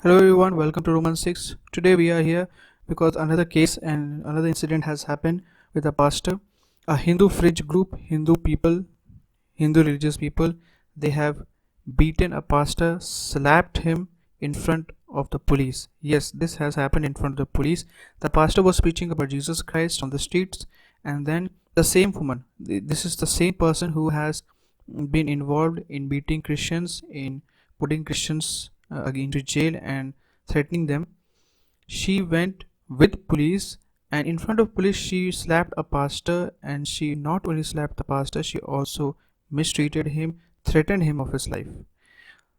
Hello everyone, welcome to Roman 6. Today we are here because another case and another incident has happened with a pastor. A Hindu fringe group, Hindu people, Hindu religious people, they have beaten a pastor, slapped him in front of the police. Yes, this has happened in front of the police. The pastor was preaching about Jesus Christ on the streets, and then the same woman, this is the same person who has been involved in beating Christians, in putting Christians into jail and threatening them. She went with police, and in front of police she slapped a pastor, and she not only slapped the pastor, she also mistreated him, threatened him of his life.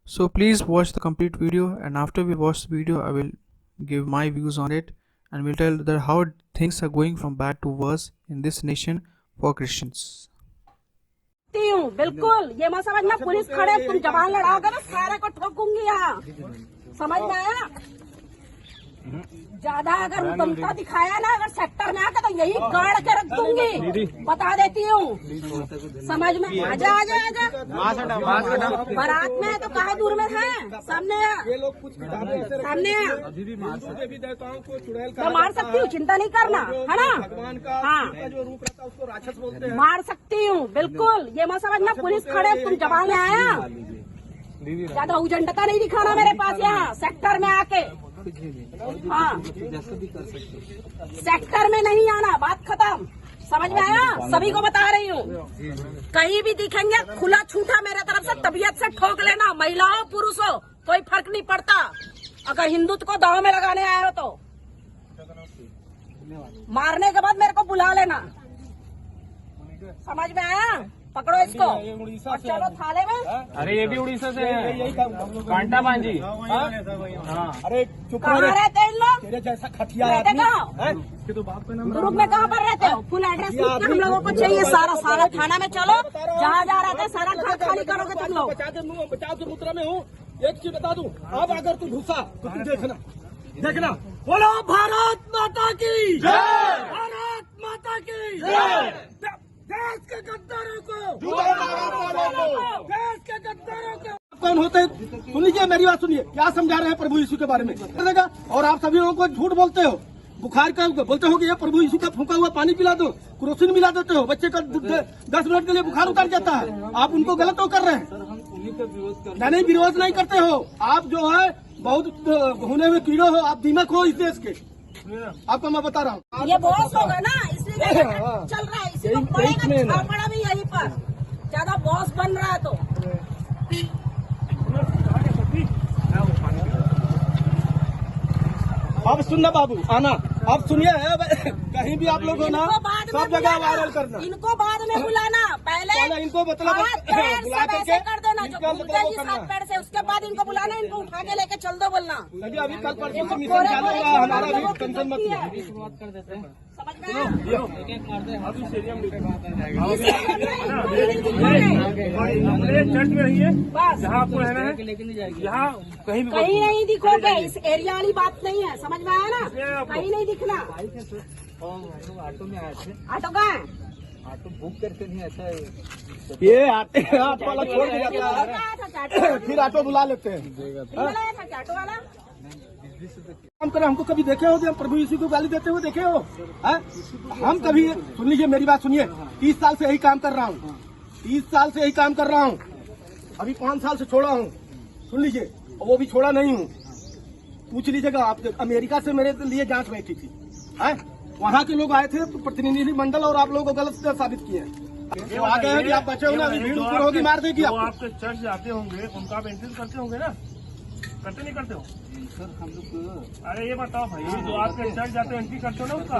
So please watch the complete video, and after we watch the video I will give my views on it and will tell that how things are going from bad to worse in this nation for Christians. बिल्कुल ये मत समझना police खड़े तुम जबान लड़ाओगे ना सारे को ठोकूंगी यहाँ समझ में आया ज्यादा अगर दमता दिखाया ना अगर सेक्टर में आकर तो यही गाड़ के रख दूंगी बता देती हूँ समझ में आजा आजा आजा बारात में है तो कहाँ दूर में है सामने सामने तो मार सकती हूँ चिंता नहीं करना है ना हाँ मार सकती हूँ बिल्कुल ये मत समझना पुलिस खड़े तुम जबान में आया ज्यादा उजंडता नहीं दिखाना मेरे पास यहाँ सेक्टर में आके हाँ सेक्टर में नहीं आना बात खत्म समझ में आया सभी को बता रही हूँ कहीं भी दिखेंगे खुला छूटा मेरे तरफ से तबीयत से ठोक लेना महिला हो पुरुष हो कोई फर्क नहीं पड़ता अगर हिंदुत्व को दांव में लगाने आए हो तो मारने के बाद मेरे को बुला लेना समझ में आया पकड़ो इसको और चलो थाले में अरे ये भी उड़ीसा से है कांटा बांजी अरे कहाँ रहते हैं इन लोग तेरे जैसा खटिया रहते कहाँ ग्रुप में कहाँ पर रहते हो फुल एड्रेस हम लोगों को चाहिए सारा सारा थाना में चलो जहाँ जा रहे थे सारा घर खाली करोगे तुम लोग 50 मुद्रा में हूँ एक चीज बता दूं अब अगर तू घुसा तो तू देखना बोलो भारत माता की भारत माता की देश के गद्दारों को देश के गद्दारों को कौन होते हैं सुन लीजिए मेरी बात सुनिए क्या समझा रहे हैं प्रभु यीशु के बारे में और आप सभी लोगों को झूठ बोलते हो बुखार का बोलते हो कि ये प्रभु यीशु का फूंका हुआ पानी पिला दो क्रोसिन मिला देते हो बच्चे का 10 मिनट के लिए बुखार उतर जाता है आप उनको गलत तो कर रहे हैं नहीं विरोध नहीं करते हो आप जो है बहुत होने में कीड़े हो आप दीमक हो इस देश के आपको मैं बता रहा हूँ ये बॉस होगा ना इसलिए चल रहा है इसी को पड़ेगा पड़ा भी यहीं पर ज्यादा बॉस बन रहा है तो अब सुनना बाबू आना अब सुनिए कहीं भी आप लोग हो ना सब जगह वायरल करना इनको बाद में बुलाना पहले इनको मतलब बुला करके कर देना जो घूमते ही साथ पैर से उसके बाद इनको बुलाना इनको उठा के लेके चल दो बोलना अभी कल परसों से मिशन चालू होगा हमारा भी टेंशन मत लो समझ में आया चर्च में रहिए जहाँ आपको रहना है यहाँ कहीं नहीं दिखोगे इस एरिया वाली बात नहीं है समझ में आया ना कहीं नहीं दिखना ऑटो में आए थे ऑटो कहाँ है ऑटो बुक करके नहीं ऐसा ये आते ऑटो वाला छोड़ के जाता है फिर ऑटो बुला लेते हैं ऑटो वाला काम करें हमको कभी देखे हो हम प्रभु यीशु को गाली देते हुए देखे हो हम कभी सुन लीजिए मेरी बात सुनिए 30 साल से यही काम कर रहा हूँ 30 साल से यही काम कर रहा हूँ अभी 5 साल से छोड़ा हूँ सुन लीजिए वो भी छोड़ा नहीं हूँ पूछ लीजिएगा आप अमेरिका से मेरे लिए जांच बैठी थी वहाँ के लोग आए थे तो प्रतिनिधि मंडल और आप लोगों को गलत साबित किए वो आ गए हैं कि आप बचे हो ना अभी भीड़ ऊपर होगी मार देगी आप आपके चर्च जाते होंगे उनका आप एंट्री करते होंगे ना करते नहीं करते हो सर हम लोग अरे ये बताओ भाई जो आपके चर्च जाते हो एंट्री करते हो ना उसका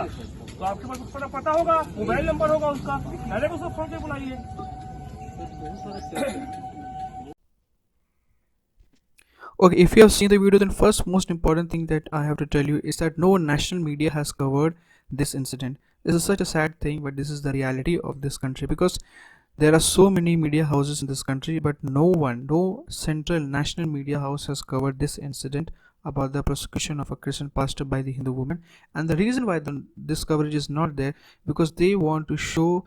तो आपके पास उसका पता होगा मोबाइल नंबर होगा उसका पहले उसको फोन पे बुलाइए Okay, if you have seen the video, then first most important thing that I have to tell you is that no national media has covered this incident. This is such a sad thing, but this is the reality of this country because there are so many media houses in this country, but no central national media house has covered this incident about the prosecution of a Christian pastor by the Hindu woman. And the reason why this coverage is not there because they want to show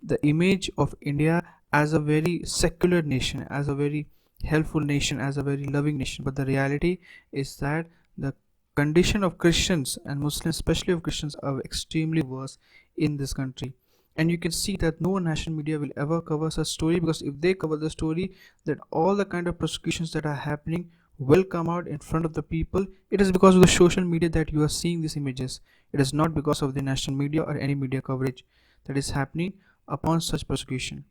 the image of India as a very secular nation, as a very helpful nation, as a very loving nation, but the reality is that the condition of Christians and Muslims, especially of Christians, are extremely worse in this country. And you can see that no national media will ever cover such story, because if they cover the story, then all the kind of persecutions that are happening will come out in front of the people. It is because of the social media that you are seeing these images. It is not because of the national media or any media coverage that is happening upon such persecution.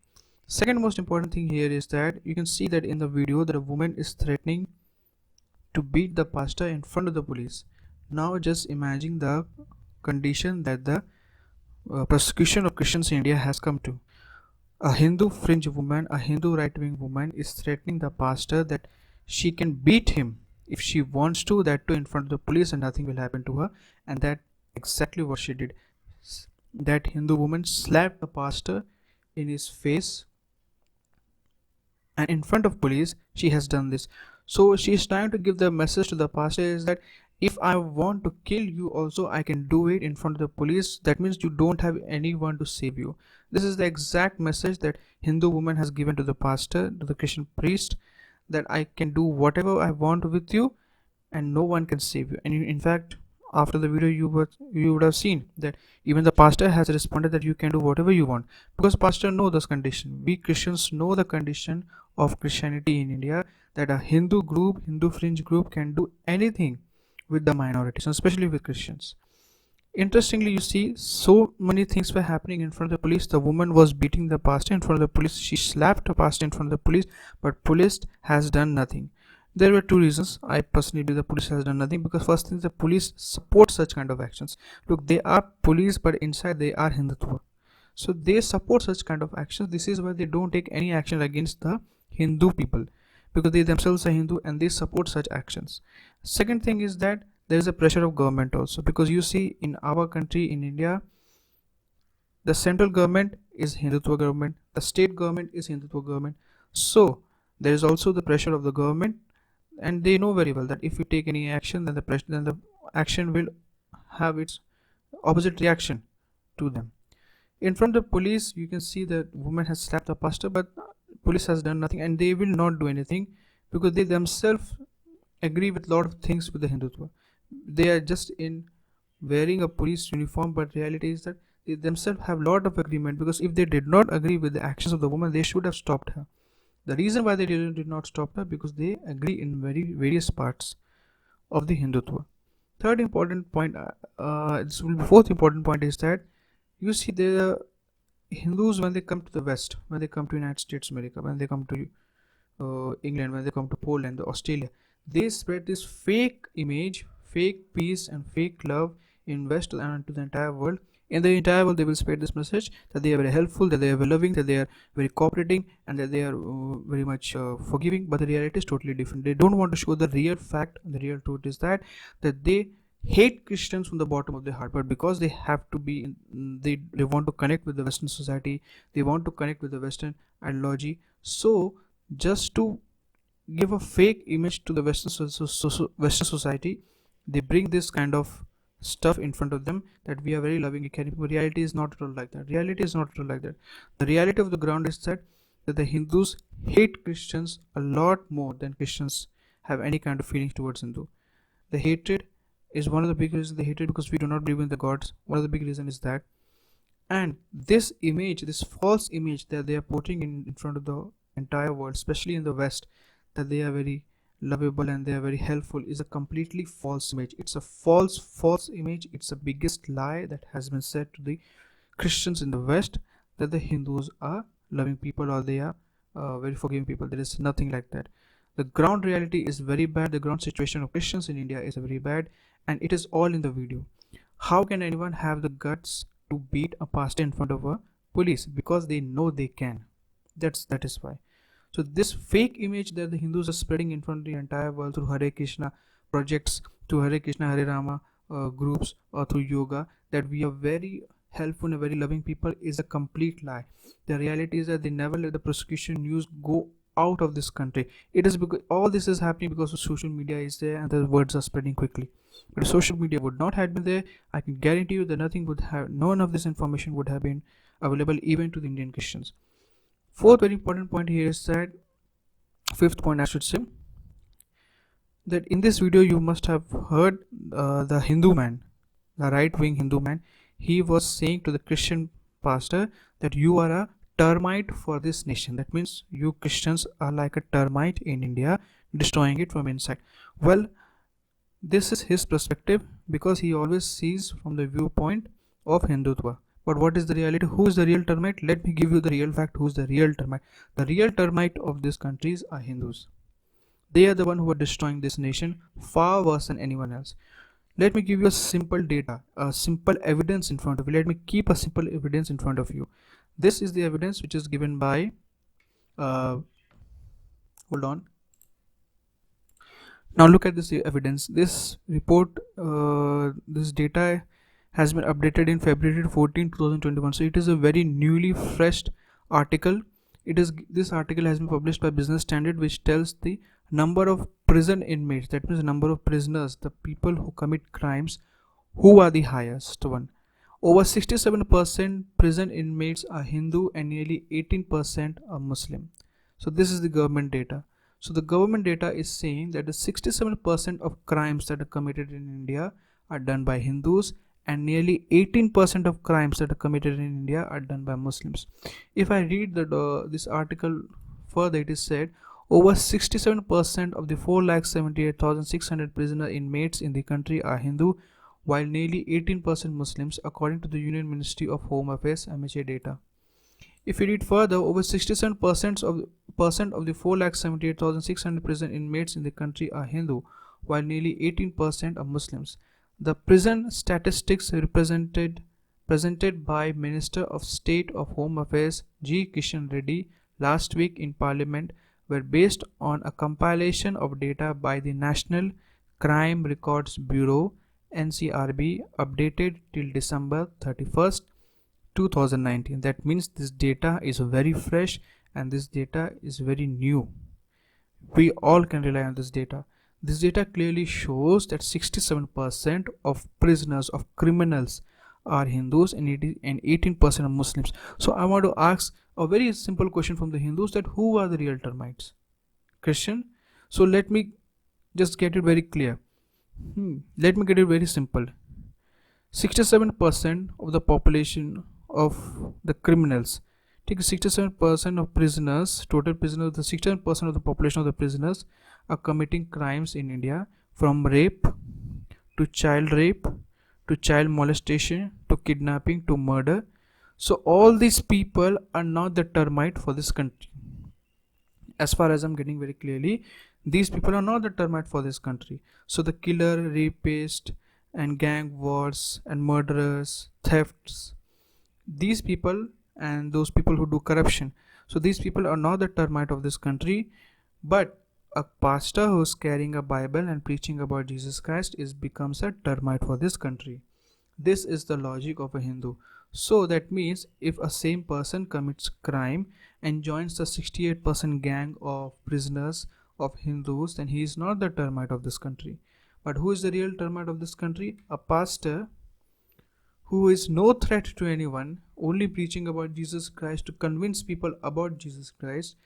Second most important thing here is that you can see that in the video that a woman is threatening to beat the pastor in front of the police. Now just imagine the condition that the persecution of Christians in India has come to. A Hindu fringe woman, a Hindu right-wing woman, is threatening the pastor that she can beat him if she wants to, that too in front of the police, and nothing will happen to her. And that exactly what she did. That Hindu woman slapped the pastor in his face, and in front of police she has done this. So she is trying to give the message to the pastor is that if I want to kill you also, I can do it in front of the police. That means you don't have anyone to save you. This is the exact message that Hindu woman has given to the pastor, to the Christian priest, that I can do whatever I want with you and no one can save you. And in fact, after the video you would have seen that even the pastor has responded that you can do whatever you want, because pastor know this condition. We Christians know the condition of Christianity in India, that a Hindu group, Hindu fringe group, can do anything with the minorities, especially with Christians. Interestingly, you see so many things were happening in front of the police. The woman was beating the pastor in front of the police. She slapped the pastor in front of the police, but police has done nothing. There were two reasons I personally believe the police has done nothing, because first thing, the police support such kind of actions. Look, they are police, but inside they are Hindutva, so they support such kind of actions. This is why they don't take any action against the Hindu people, because they themselves are Hindu and they support such actions. Second thing is that there is a pressure of government also, because you see in our country, in India, the central government is Hindutva government, the state government is Hindutva government. So there is also the pressure of the government, and they know very well that if we take any action, then the action will have its opposite reaction to them. In front of the police, you can see that woman has slapped the pastor, but police has done nothing, and they will not do anything because they themselves agree with a lot of things with the Hindutva. They are just in wearing a police uniform, but reality is that they themselves have a lot of agreement, because if they did not agree with the actions of the woman, they should have stopped her. The reason why they did not stop her, because they agree in various parts of the Hindutva. Third important point, this will be fourth important point, is that you see the Hindus, when they come to the West, when they come to United States America, when they come to England, when they come to Poland, Australia, they spread this fake image, fake peace and fake love in West and to the entire world. In the entire world, they will spread this message that they are very helpful, that they are very loving, that they are very cooperating, and that they are very much forgiving. But the reality is totally different. They don't want to show the real fact. The real truth is that they hate Christians from the bottom of their heart, but because they have to be, they want to connect with the Western society, they want to connect with the Western ideology. So just to give a fake image to the Western society, they bring this kind of stuff in front of them, that we are very loving, caring. Reality is not at all like that. Reality is not at all like that. The reality of the ground is that the Hindus hate Christians a lot more than Christians have any kind of feelings towards Hindu. The hatred is one of the big reasons they hate it, because we do not believe in the gods. One of the big reasons is that. And this image, this false image that they are putting in front of the entire world, especially in the West, that they are very lovable and they are very helpful, is a completely false image. It's a false image. It's the biggest lie that has been said to the Christians in the West, that the Hindus are loving people or they are very forgiving people. There is nothing like that. The ground reality is very bad. The ground situation of Christians in India is very bad, and it is all in the video. How can anyone have the guts to beat a pastor in front of a police? Because they know they can. That is why. So this fake image that the Hindus are spreading in front of the entire world through Hare Krishna projects, through Hare Krishna, Hare Rama groups, or through yoga, that we are very helpful and very loving people, is a complete lie. The reality is that they never let the persecution news go out of this country. It is because all this is happening because of social media is there, and the words are spreading quickly. But if social media would not have been there, I can guarantee you that none of this information would have been available even to the Indian Christians. Fourth very important point here is that fifth point I should say, that in this video you must have heard the Hindu man, the right-wing Hindu man, he was saying to the Christian pastor that you are a termite for this nation. That means you Christians are like a termite in India, destroying it from inside. Well, this is his perspective because he always sees from the viewpoint of Hindutva. But what is the reality? Who is the real termite? Let me give you the real fact. Who is the real termite? The real termite of these countries are Hindus. They are the one who are destroying this nation far worse than anyone else. Let me give you a simple data, a simple evidence in front of you. Let me keep a simple evidence in front of you. This is the evidence which is given by hold on. Now look at this evidence. This report, this data has been updated in February 14, 2021. So it is a very newly fresh article. This article has been published by Business Standard, which tells the number of prison inmates, that means the number of prisoners, the people who commit crimes, who are the highest one. Over 67% prison inmates are Hindu and nearly 18% are Muslim. So this is the government data. So the government data is saying that the 67% of crimes that are committed in India are done by Hindus and nearly 18% of crimes that are committed in India are done by Muslims. If I read this article further, it is said over 67% of the 4,78,600 prisoner inmates in the country are Hindu, while nearly 18% Muslims, according to the Union Ministry of Home Affairs MHA data. If you read further, over 67% of the 4,78,600 prison inmates in the country are Hindu, while nearly 18% are Muslims. The prison statistics presented by Minister of State of Home Affairs G. Kishan Reddy last week in Parliament were based on a compilation of data by the National Crime Records Bureau NCRB, updated till December 31st, 2019. That means this data is very fresh and this data is very new. We all can rely on this data. This data clearly shows that 67% of prisoners, of criminals, are Hindus and 18% are Muslims. So I want to ask a very simple question from the Hindus, that who are the real termites? Christian? So let me just get it very clear. Let me get it very simple. 67% of the population of the criminals, take 67% of prisoners, total prisoners, the 67% of the population of the prisoners are committing crimes in India, from rape to child molestation to kidnapping to murder. So all these people are not the termite for this country. As far as I'm getting very clearly, these people are not the termite for this country. So the killer, rapist and gang wars and murderers, thefts, these people and those people who do corruption, so these people are not the termite of this country. But a pastor who's carrying a Bible and preaching about Jesus Christ becomes a termite for this country. This is the logic of a Hindu. So that means if a same person commits crime and joins the 68% gang of prisoners of Hindus, then he is not the termite of this country. But who is the real termite of this country? A pastor who is no threat to anyone, only preaching about Jesus Christ to convince people about Jesus Christ,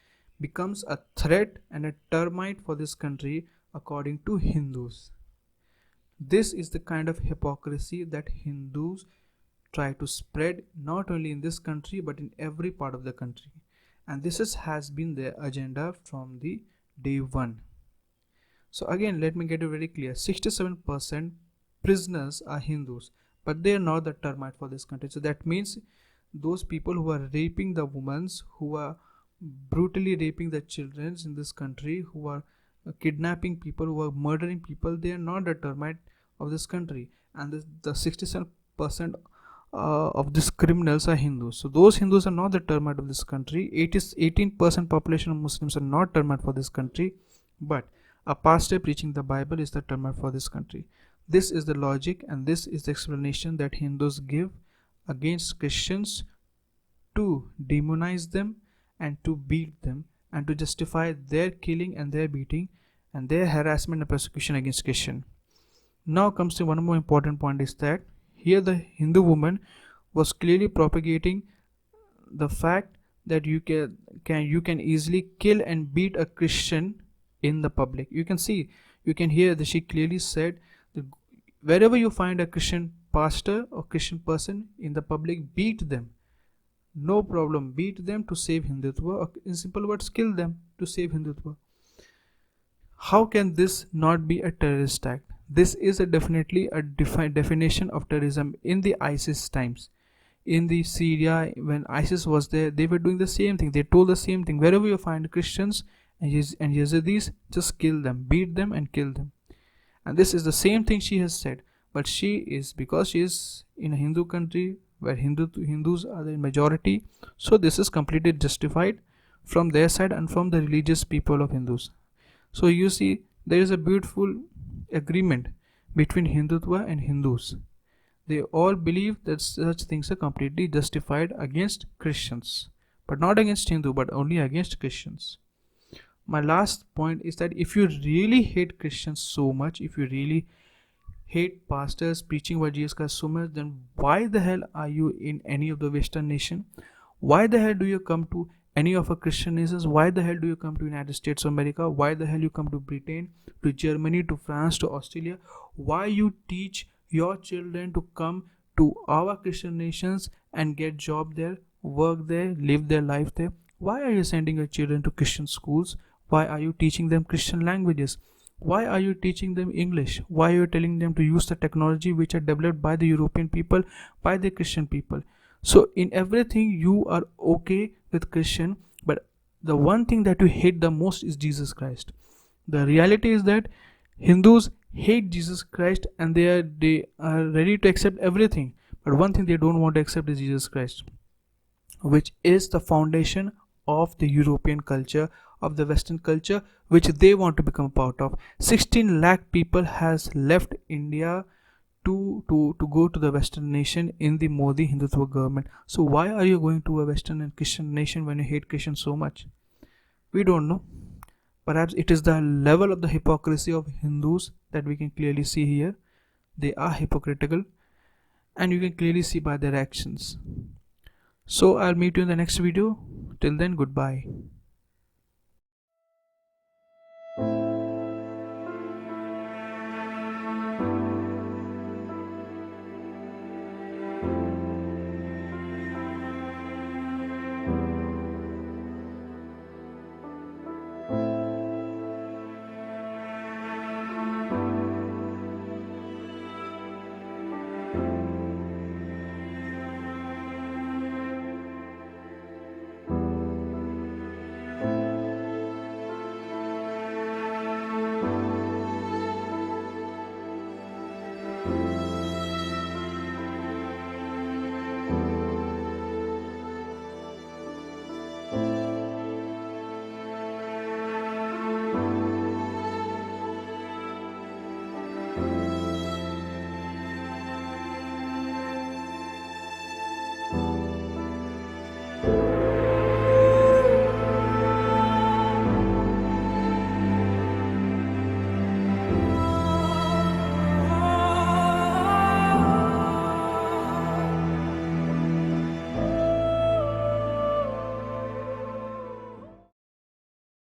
becomes a threat and a termite for this country according to Hindus. This is the kind of hypocrisy that Hindus try to spread, not only in this country but in every part of the country. And this has been their agenda from the day one. So again, let me get it very clear. 67% prisoners are Hindus, but they are not the termite for this country. So that means those people who are raping the women, who are brutally raping the children in this country, who are kidnapping people, who are murdering people, they are not the termite of this country. And the 67% of these criminals are Hindus. So those Hindus are not the termite of this country. 18% population of Muslims are not termite for this country, but a pastor preaching the Bible is the termite for this country. This is the logic and this is the explanation that Hindus give against Christians to demonize them and to beat them and to justify their killing and their beating and their harassment and persecution against Christian. Now comes to one more important point, is that here the Hindu woman was clearly propagating the fact that you can easily kill and beat a Christian in the public. You can see, you can hear that she clearly said that wherever you find a Christian pastor or Christian person in the public, beat them. No problem, beat them to save Hindutva, or in simple words, kill them to save Hindutva. How can this not be a terrorist act? This is definitely a definition of terrorism in the ISIS times. In the Syria, when ISIS was there, they were doing the same thing. They told the same thing: wherever you find Christians and Yazidis, just kill them, beat them and kill them. And this is the same thing she has said. But she is, because she is in a Hindu country where Hindus are the majority, so this is completely justified from their side and from the religious people of Hindus. So you see, there is a beautiful agreement between Hindutva and Hindus. They all believe that such things are completely justified against Christians, but not against Hindu, but only against Christians. My last point is that if you really hate Christians so much, if you really hate pastors preaching about Jesus Christ so much, then why the hell are you in any of the Western nation? Why the hell do you come to any of our Christian nations? Why the hell do you come to United States of America? Why the hell you come to Britain, to Germany, to France, to Australia? Why you teach your children to come to our Christian nations and get job there, work there, live their life there? Why are you sending your children to Christian schools? Why are you teaching them Christian languages? Why are you teaching them English? Why are you telling them to use the technology which are developed by the European people, by the Christian people? So in everything you are okay with Christian, but the one thing that you hate the most is Jesus Christ. The reality is that Hindus hate Jesus Christ and they are ready to accept everything, but one thing they don't want to accept is Jesus Christ, which is the foundation of the European culture, of the Western culture, which they want to become a part of. 16 lakh people has left India to go to the Western nation in the Modi Hindutva government. So why are you going to a Western and Christian nation when you hate Christians so much? We don't know. Perhaps it is the level of the hypocrisy of Hindus that we can clearly see here. They are hypocritical, and you can clearly see by their actions. So I'll meet you in the next video. Till then, goodbye.